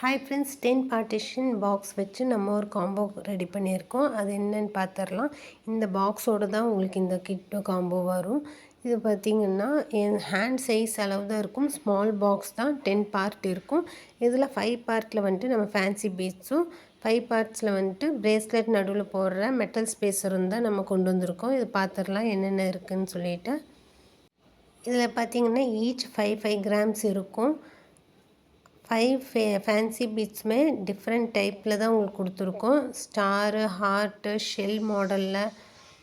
Hi friends, 10 partition box வச்சு நம்ம ஒரு காம்போ ரெடி பண்ணியிருக்கோம். அது என்னென்னு பார்த்துடலாம். இந்த பாக்ஸோடு தான் உங்களுக்கு இந்த கிட்டு காம்போ வரும். இது பார்த்திங்கன்னா என் ஹேண்ட் சைஸ் அளவு தான் இருக்கும். ஸ்மால் பாக்ஸ் தான், 10 பார்ட் இருக்கும். இதில் 5 பார்ட்டில் வந்துட்டு நம்ம ஃபேன்சி பீட்ஸும், 5 பார்ட்ஸில் வந்துட்டு பிரேஸ்லெட் நடுவில் போடுற மெட்டல் ஸ்பேஸரும் தான் நம்ம கொண்டு வந்திருக்கோம். இது பார்த்துடலாம் என்னென்ன இருக்குதுன்னு சொல்லிட்டு. இதில் பார்த்திங்கன்னா ஈச் 5 கிராம்ஸ் இருக்கும். 5 ஃபேன்சி பீட்ஸுமே டிஃப்ரெண்ட் டைப்பில் தான் உங்களுக்கு கொடுத்துருக்கோம். ஸ்டாரு, ஹார்ட்டு, ஷெல் மாடலில்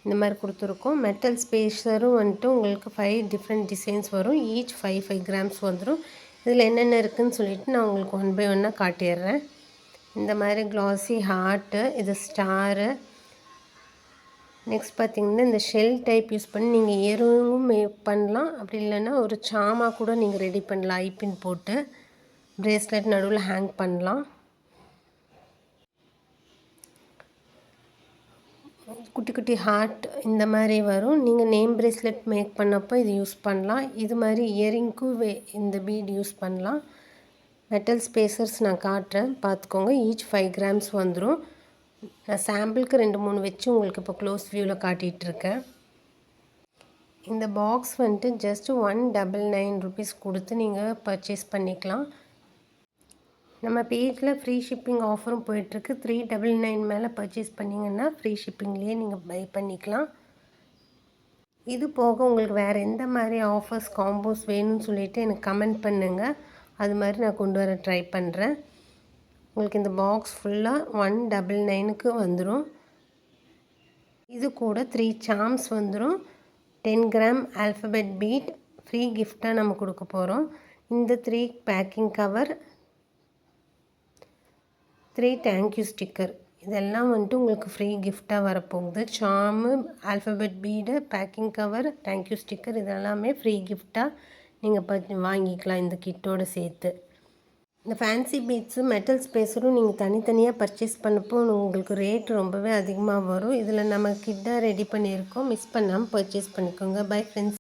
இந்த மாதிரி கொடுத்துருக்கோம். மெட்டல் ஸ்பேஸரும் வந்துட்டு உங்களுக்கு 5 டிஃப்ரெண்ட் டிசைன்ஸ் வரும். ஈச் 5 கிராம்ஸ் வந்துடும். இதில் என்னென்ன இருக்குதுன்னு சொல்லிவிட்டு நான் உங்களுக்கு 1 பை 1 காட்டிடுறேன். இந்த மாதிரி க்ளாஸி ஹார்ட்டு, இது ஸ்டாரு. நெக்ஸ்ட் பார்த்திங்கன்னா இந்த ஷெல் டைப் யூஸ் பண்ணி நீங்கள் இயரிங்கும் மேக் பண்ணலாம். அப்படி இல்லைன்னா ஒரு சாமா கூட நீங்கள் ரெடி பண்ணலாம். ஐப்பின் போட்டு பிரேஸ்லெட் நடுவில் ஹேங் பண்ணலாம். குட்டி குட்டி ஹார்ட் இந்த மாதிரி வரும். நீங்கள் நேம் பிரேஸ்லெட் மேக் பண்ணப்போ இது யூஸ் பண்ணலாம். இது மாதிரி இயரிங்க்கும் இந்த பீட் யூஸ் பண்ணலாம். மெட்டல் ஸ்பேசர்ஸ் நான் காட்டுறேன், பார்த்துக்கோங்க. ஈச் 5 கிராம்ஸ் வந்துடும். நான் சாம்பிளுக்கு 2-3 வச்சு உங்களுக்கு இப்போ க்ளோஸ் வியூவில் காட்டிகிட்ருக்கேன். இந்த பாக்ஸ் வந்துட்டு ஜஸ்ட் 199 ருபீஸ் கொடுத்து நீங்கள் பர்ச்சேஸ் பண்ணிக்கலாம். நம்ம பேஜில் ஃப்ரீ ஷிப்பிங் ஆஃபரும் போயிட்டுருக்கு. 399 மேலே பர்ச்சேஸ் பண்ணிங்கன்னா ஃப்ரீ ஷிப்பிங்லேயே நீங்கள் பை பண்ணிக்கலாம். இது போக உங்களுக்கு வேறு எந்த மாதிரி ஆஃபர்ஸ் காம்போஸ் வேணும்னு சொல்லிவிட்டு எனக்கு கமெண்ட் பண்ணுங்கள். அது மாதிரி நான் கொண்டு வர ட்ரை பண்ணுறேன். உங்களுக்கு இந்த பாக்ஸ் ஃபுல்லாக 199க்கு வந்துடும். இது கூட 3 சாம்ஸ் வந்துடும். 10 கிராம் ஆல்ஃபபெட் பீட் ஃப்ரீ கிஃப்டாக நம்ம கொடுக்க போகிறோம். இந்த 3 பேக்கிங் கவர், 3 தேங்க்யூ ஸ்டிக்கர், இதெல்லாம் வந்துட்டு உங்களுக்கு ஃப்ரீ கிஃப்டாக வரப்போகுது. Samu, alphabet bead, packing cover, thank you sticker இதெல்லாமே ஃப்ரீ கிஃப்டாக நீங்கள் வாங்கிக்கலாம் இந்த கிட்டோடு சேர்த்து. இந்த ஃபேன்சி பீட்ஸு, மெட்டல் ஸ்பேஸரும் நீங்கள் தனித்தனியாக பர்ச்சேஸ் பண்ணப்போ உங்களுக்கு ரேட் ரொம்பவே அதிகமாக வரும். இதில் நம்ம கிட்டாக ரெடி பண்ணியிருக்கோம். மிஸ் பண்ணாமல் பர்ச்சேஸ் பண்ணிக்கோங்க. Bye friends.